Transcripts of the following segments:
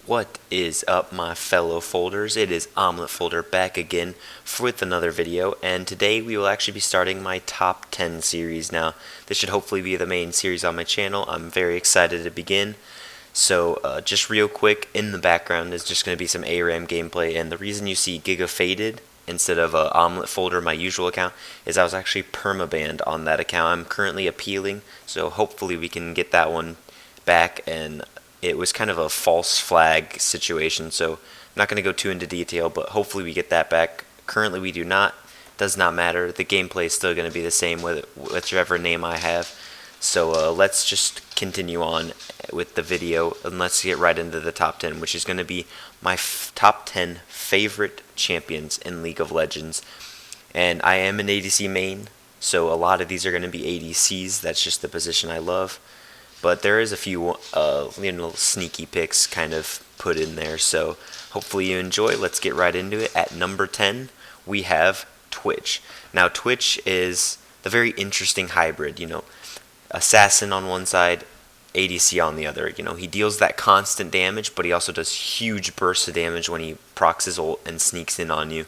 What is up, my fellow folders? It is Omelet Folder back again with another video, and today we will actually be starting my top 10 series. Now, this should hopefully be the main series on my channel. I'm very excited to begin. So, just real quick, in the background is just going to be some ARAM gameplay, and the reason you see Giga Faded instead of Omelet Folder, my usual account, is I was actually permabanned on that account. I'm currently appealing, so hopefully we can get that one back, and it was kind of a false flag situation, so I'm not going to go too into detail, but hopefully we get that back. Currently we do not. Does not matter. The gameplay is still going to be the same with whichever name I have. So let's just continue on with the video, and let's get right into the top 10, which is going to be my top 10 favorite champions in League of Legends. And I am an ADC main, so a lot of these are going to be ADCs. That's just the position I love. But there is a few sneaky picks kind of put in there, so hopefully you enjoy. Let's get right into it. At number 10, we have Twitch. Now, Twitch is the very interesting hybrid, assassin on one side, ADC on the other. He deals that constant damage, but he also does huge bursts of damage when he procs his ult and sneaks in on you.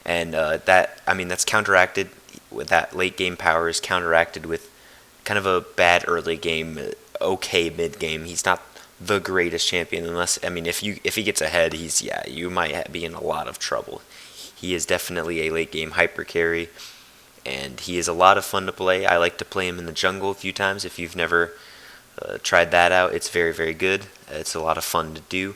And that's counteracted with that late game power is counteracted with kind of a bad early game, okay mid game. He's not the greatest champion if he gets ahead, you might be in a lot of trouble. He is definitely a late game hyper carry, and he is a lot of fun to play. I like to play him in the jungle a few times. If you've never tried that out, it's very, very good. It's a lot of fun to do.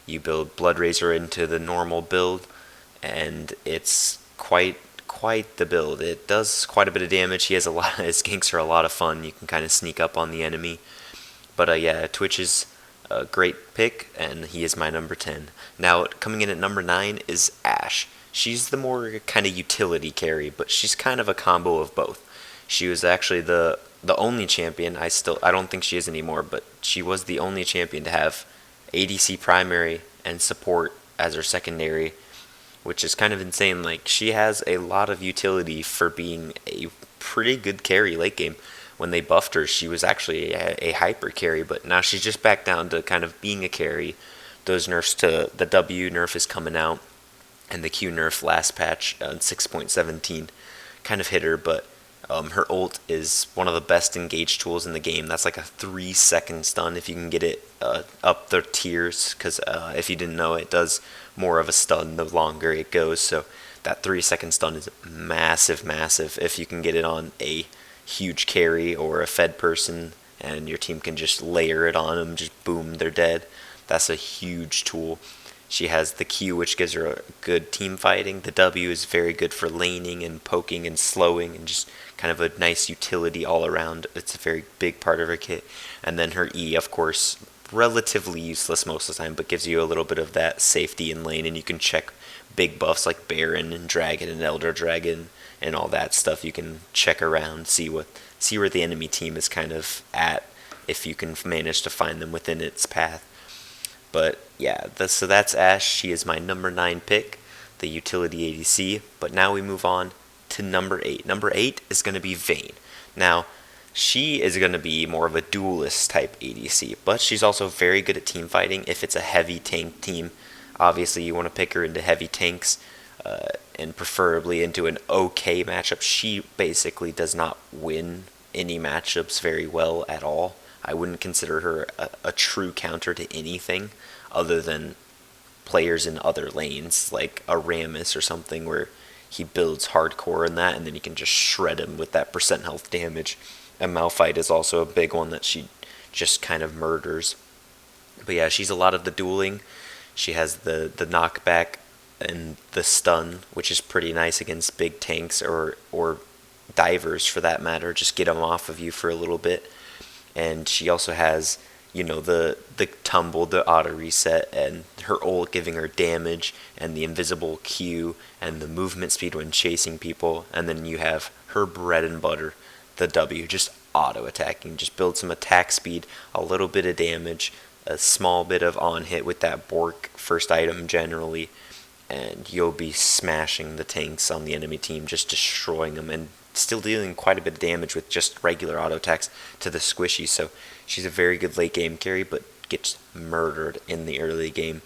You build Blood Razor into the normal build, and it's quite the build. It does quite a bit of damage. His ganks are a lot of fun. You can kind of sneak up on the enemy. But yeah, Twitch is a great pick, and he is my number 10. Now, coming in at number 9 is Ashe. She's the more kind of utility carry, but she's kind of a combo of both. She was actually the only champion. I don't think she is anymore, but she was the only champion to have ADC primary and support as her secondary, which is kind of insane. Like, she has a lot of utility for being a pretty good carry late game. When they buffed her, she was actually a hyper carry, but now she's just back down to kind of being a carry. Those nerfs to the W nerf is coming out, and the Q nerf last patch on 6.17 kind of hit her, but her ult is one of the best engaged tools in the game. That's like a 3-second stun if you can get it up the tiers, because if you didn't know, it does more of a stun the longer it goes. So that 3-second stun is massive if you can get it on a huge carry or a fed person, and your team can just layer it on them, just boom, they're dead. That's a huge tool. She has the Q, which gives her a good team fighting. The W is very good for laning and poking and slowing, and just kind of a nice utility all around. It's a very big part of her kit. And then her E, of course, relatively useless most of the time, but gives you a little bit of that safety in lane, and you can check big buffs like Baron and Dragon and Elder Dragon and all that stuff. You can check around, see where the enemy team is kind of at, if you can manage to find them within its path. But yeah, so that's Ashe. She is my number 9 pick, the utility ADC. But now we move on to number 8. Number 8 is going to be Vayne. Now, she is going to be more of a duelist type ADC, but she's also very good at team fighting. If it's a heavy tank team, obviously you want to pick her into heavy tanks, and preferably into an okay matchup. She basically does not win any matchups very well at all. I wouldn't consider her a true counter to anything other than players in other lanes, like a Rammus or something, where he builds hardcore in that, and then you can just shred him with that percent health damage. And Malphite is also a big one that she just kind of murders. But yeah, she's a lot of the dueling. She has the knockback and the stun, which is pretty nice against big tanks or divers for that matter. Just get them off of you for a little bit. And she also has, the tumble, the auto reset, and her ult giving her damage, and the invisible Q, and the movement speed when chasing people. And then you have her bread and butter, the W, just auto attacking. Just build some attack speed, a little bit of damage, a small bit of on hit with that Bork first item generally, and you'll be smashing the tanks on the enemy team, just destroying them, and still dealing quite a bit of damage with just regular auto attacks to the squishy. So she's a very good late game carry, but gets murdered in the early game.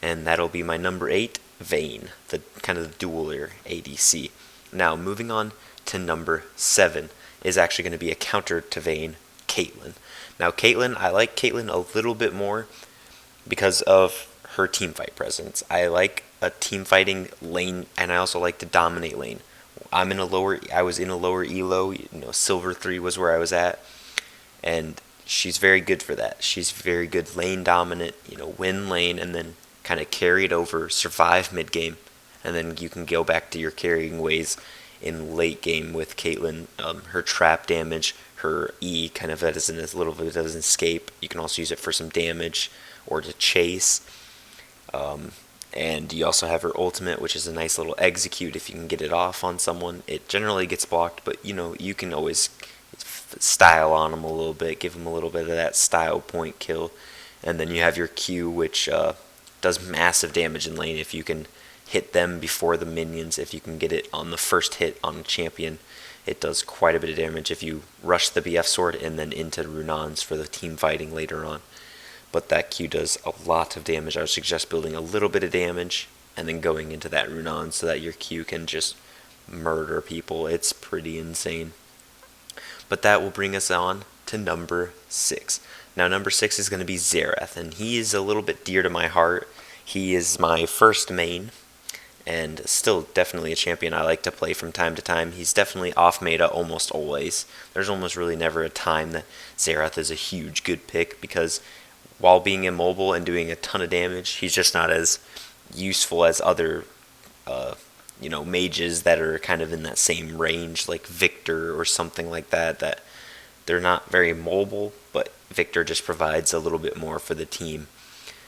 And that'll be my number 8, Vayne, the kind of dueler ADC. Now, moving on to number 7 is actually going to be a counter to Vayne, Caitlyn. Now, Caitlyn, I like Caitlyn a little bit more because of her teamfight presence. I like a teamfighting lane, and I also like to dominate lane. I was in a lower elo, Silver 3 was where I was at, and she's very good for that. She's very good lane dominant, win lane, and then kind of carry it over, survive mid game, and then you can go back to your carrying ways in late game with Caitlyn. Her trap damage, her E kind of as a little bit as an escape. You can also use it for some damage or to chase. And you also have her ultimate, which is a nice little execute if you can get it off on someone. It generally gets blocked, but you can always style on them a little bit, give them a little bit of that style point kill. And then you have your Q, which does massive damage in lane if you can hit them before the minions. If you can get it on the first hit on a champion, it does quite a bit of damage if you rush the BF sword and then into Runans for the team fighting later on. But that Q does a lot of damage. I would suggest building a little bit of damage and then going into that Runan so that your Q can just murder people. It's pretty insane. But that will bring us on to number 6. Now, number 6 is going to be Xerath, and he is a little bit dear to my heart. He is my first main, and still definitely a champion I like to play from time to time. He's definitely off meta almost always. There's almost really never a time that Xerath is a huge good pick, because while being immobile and doing a ton of damage, he's just not as useful as other mages that are kind of in that same range, like Victor or something like that, that they're not very mobile, but Victor just provides a little bit more for the team.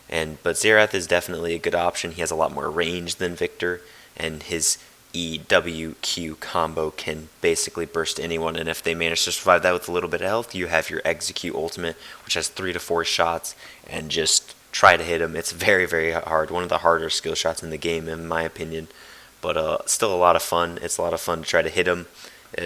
But Xerath is definitely a good option. He has a lot more range than Victor, and his EWQ combo can basically burst anyone, and if they manage to survive that with a little bit of health, you have your execute ultimate, which has 3 to 4 shots, and just try to hit him. It's very, very hard. One of the harder skill shots in the game, in my opinion, but still a lot of fun. It's a lot of fun to try to hit him,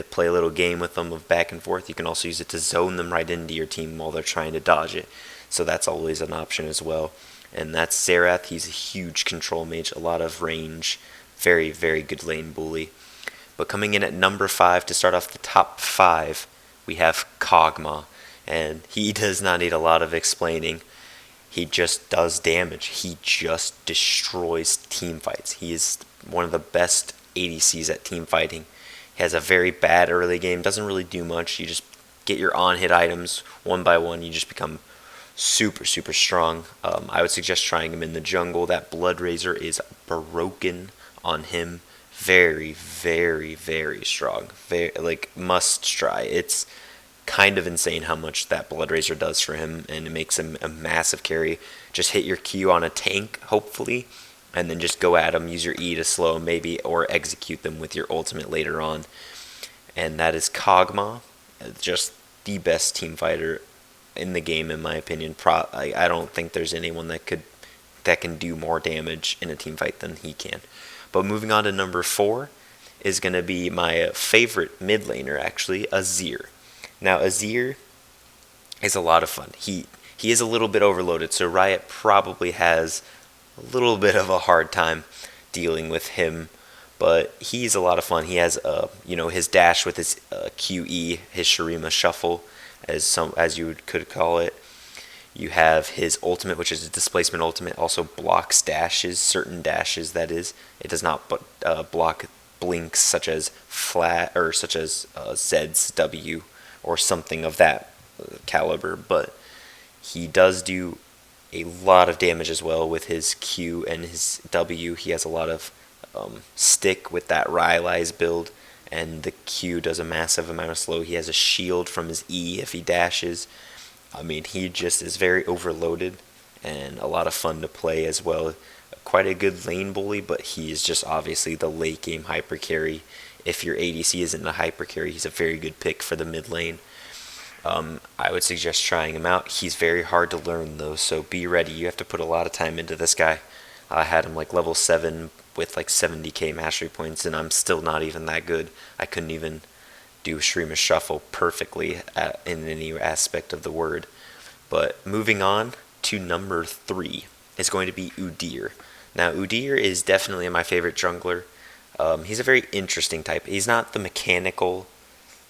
play a little game with them of back and forth. You can also use it to zone them right into your team while they're trying to dodge it, so that's always an option as well. And that's Xerath. He's a huge control mage, a lot of range, very, very good lane bully. But coming in at number 5 to start off the top 5, we have Kog'Maw, and he does not need a lot of explaining. He just does damage. He just destroys team fights. He is one of the best ADCs at team fighting. He has a very bad early game, doesn't really do much. You just get your on-hit items one by one. You just become super, super strong. I would suggest trying him in the jungle. That Blood Razor is broken on him. Very, very, very strong. Must try. It's kind of insane how much that Blood Razor does for him, and it makes him a massive carry. Just hit your Q on a tank, hopefully, and then just go at him. Use your E to slow him, maybe, or execute them with your ultimate later on. And that is Kog'Maw, just the best team fighter in the game, in my opinion. I don't think there's anyone that can do more damage in a team fight than he can. But moving on to number 4 is going to be my favorite mid laner, actually, Azir. Now, Azir is a lot of fun. He is a little bit overloaded, so Riot probably has a little bit of a hard time dealing with him, but he's a lot of fun. He has his dash with his QE, his Shurima Shuffle, as you could call it. You have his ultimate, which is a displacement ultimate, also blocks dashes, certain dashes that is. It does not block blinks such as Zed's W or something of that caliber, but he does do a lot of damage as well with his Q and his W. He has a lot of stick with that Rylai's build, and the Q does a massive amount of slow. He has a shield from his E if he dashes. I mean, he just is very overloaded and a lot of fun to play as well. Quite a good lane bully, but he is just obviously the late game hyper carry. If your ADC isn't a hyper carry, he's a very good pick for the mid lane. I would suggest trying him out. He's very hard to learn though, so be ready. You have to put a lot of time into this guy. I had him like level 7 with like 70k mastery points, and I'm still not even that good. I couldn't even do Shurima Shuffle perfectly in any aspect of the word. But moving on to number 3 is going to be Udyr. Now, Udyr is definitely my favorite jungler. He's a very interesting type. He's not the mechanical,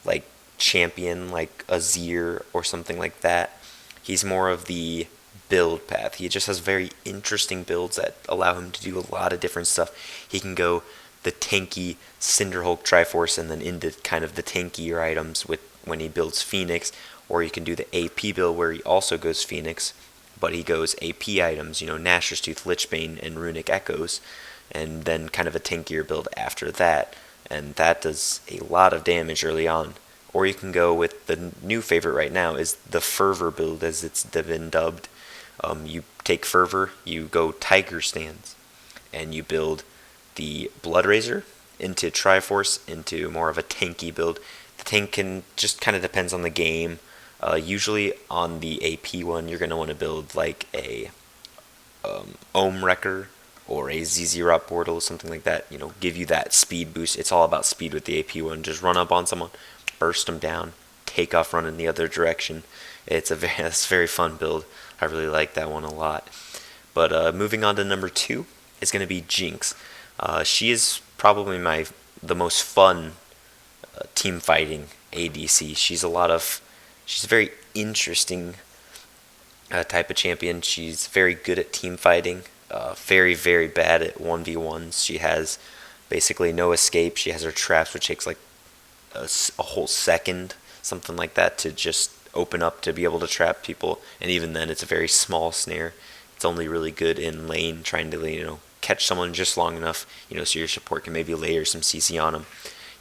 like, champion like Azir or something like that. He's more of the build path. He just has very interesting builds that allow him to do a lot of different stuff. He can go the tanky Cinderhulk Triforce and then into kind of the tankier items with when he builds Phoenix, or you can do the AP build where he also goes Phoenix, but he goes AP items, Nashor's Tooth, Lichbane, and Runic Echoes, and then kind of a tankier build after that, and that does a lot of damage early on. Or you can go with the new favorite right now is the Fervor build, as it's been dubbed. You take Fervor, you go Tiger Stance, and you build the Blood Razor into Triforce into more of a tanky build. The tank can just kind of depends on the game. Usually on the AP one, you're going to want to build like a Ohm Wrecker or a ZZ Rot Portal, something like that. Give you that speed boost. It's all about speed with the AP one. Just run up on someone, burst them down, take off running the other direction. It's a very fun build. I really like that one a lot. But moving on to number 2 is going to be Jinx. She is probably the most fun team fighting ADC. She's a very interesting type of champion. She's very good at team fighting. Very, very bad at 1v1s. She has basically no escape. She has her traps, which takes like a whole second, something like that, to just open up to be able to trap people. And even then, it's a very small snare. It's only really good in lane, trying to catch someone just long enough, so your support can maybe layer some CC on them.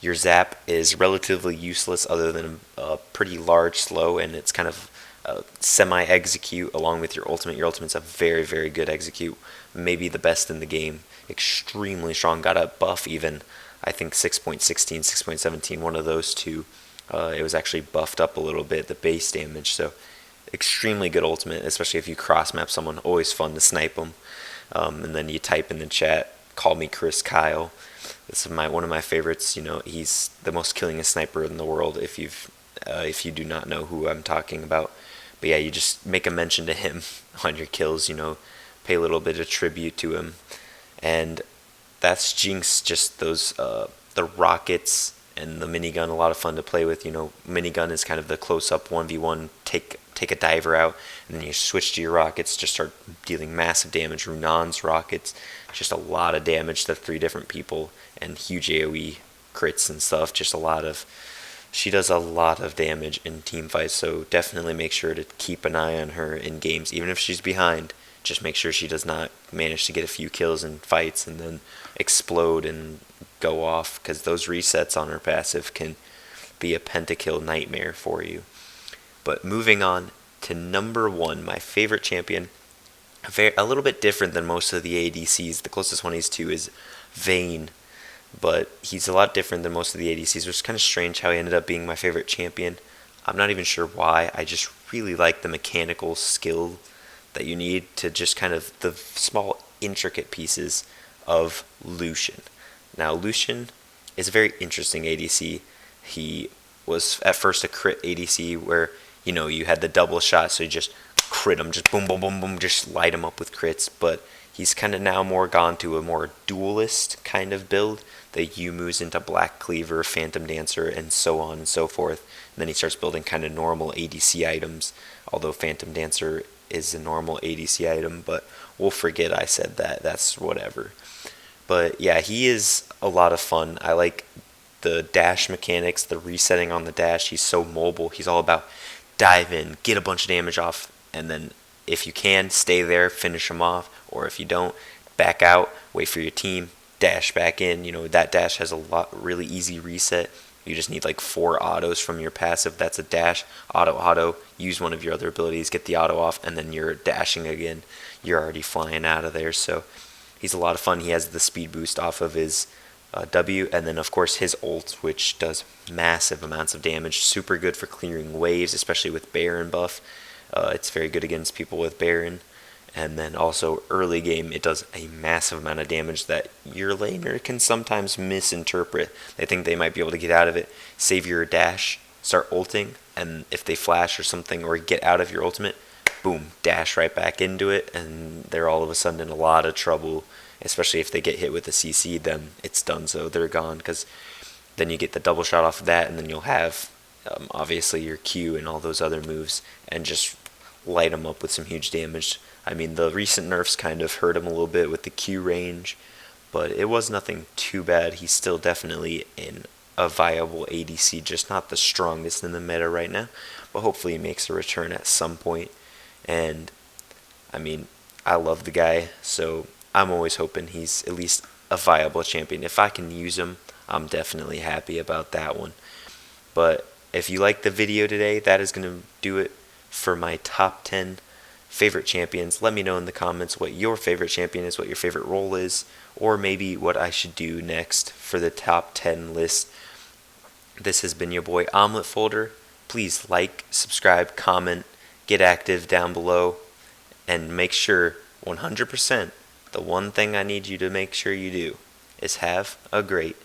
Your zap is relatively useless other than a pretty large slow, and it's kind of semi-execute along with your ultimate. Your ultimate's a very, very good execute, maybe the best in the game. Extremely strong, got a buff even, I think 6.16, 6.17, one of those two. It was actually buffed up a little bit, the base damage, so extremely good ultimate, especially if you cross-map someone. Always fun to snipe them. And then you type in the chat, call me Chris Kyle. This is one of my favorites. He's the most killingest sniper in the world. If you do not know who I'm talking about, but yeah, you just make a mention to him on your kills. Pay a little bit of tribute to him, and that's Jinx. Just those the rockets and the minigun, a lot of fun to play with. Minigun is kind of the close-up 1v1, take a diver out, and then you switch to your rockets, just start dealing massive damage. Runan's rockets, just a lot of damage to 3 different people, and huge AoE crits and stuff. She does a lot of damage in team fights, so definitely make sure to keep an eye on her in games. Even if she's behind, just make sure she does not manage to get a few kills in fights and then explode and go off, because those resets on her passive can be a pentakill nightmare for you. But moving on to number 1, my favorite champion, a little bit different than most of the ADCs. The closest one he's to is Vayne, but he's a lot different than most of the ADCs, which is kind of strange how he ended up being my favorite champion. I'm not even sure why. I just really like the mechanical skill that you need to just kind of the small intricate pieces of Lucian. Now, Lucian is a very interesting ADC. He was at first a crit ADC where, you had the double shot, so you just crit him, just boom, boom, boom, boom, just light him up with crits. But he's kind of now more gone to a more duelist kind of build. The U moves into Black Cleaver, Phantom Dancer, and so on and so forth. And then he starts building kind of normal ADC items, although Phantom Dancer is a normal ADC item, but we'll forget I said that. That's whatever. But yeah, he is a lot of fun. I like the dash mechanics, the resetting on the dash. He's so mobile. He's all about dive in, get a bunch of damage off, and then if you can, stay there, finish him off, or if you don't, back out, wait for your team, dash back in. That dash has a really easy reset. You just need like 4 autos from your passive. That's a dash, auto, use one of your other abilities, get the auto off, and then you're dashing again. You're already flying out of there, so he's a lot of fun. He has the speed boost off of his W, and then of course his ult, which does massive amounts of damage. Super good for clearing waves, especially with Baron buff. It's very good against people with Baron. And then also early game, it does a massive amount of damage that your laner can sometimes misinterpret. They think they might be able to get out of it. Save your dash, start ulting, and if they flash or something or get out of your ultimate, boom, dash right back into it, and they're all of a sudden in a lot of trouble. Especially if they get hit with a CC, then it's done. So they're gone, because then you get the double shot off of that, and then you'll have obviously your Q and all those other moves, and just light them up with some huge damage. I mean, the recent nerfs kind of hurt him a little bit with the Q range, but it was nothing too bad. He's still definitely in a viable ADC, just not the strongest in the meta right now, but hopefully he makes a return at some point. And I mean, I love the guy, so I'm always hoping he's at least a viable champion. If I can use him, I'm definitely happy about that one. But if you liked the video today, that is going to do it for my top 10 favorite champions. Let me know in the comments what your favorite champion is, what your favorite role is, or maybe what I should do next for the top 10 list. This has been your boy Omelet Folder. Please like, subscribe, comment, get active down below, and make sure 100% the one thing I need you to make sure you do is have a great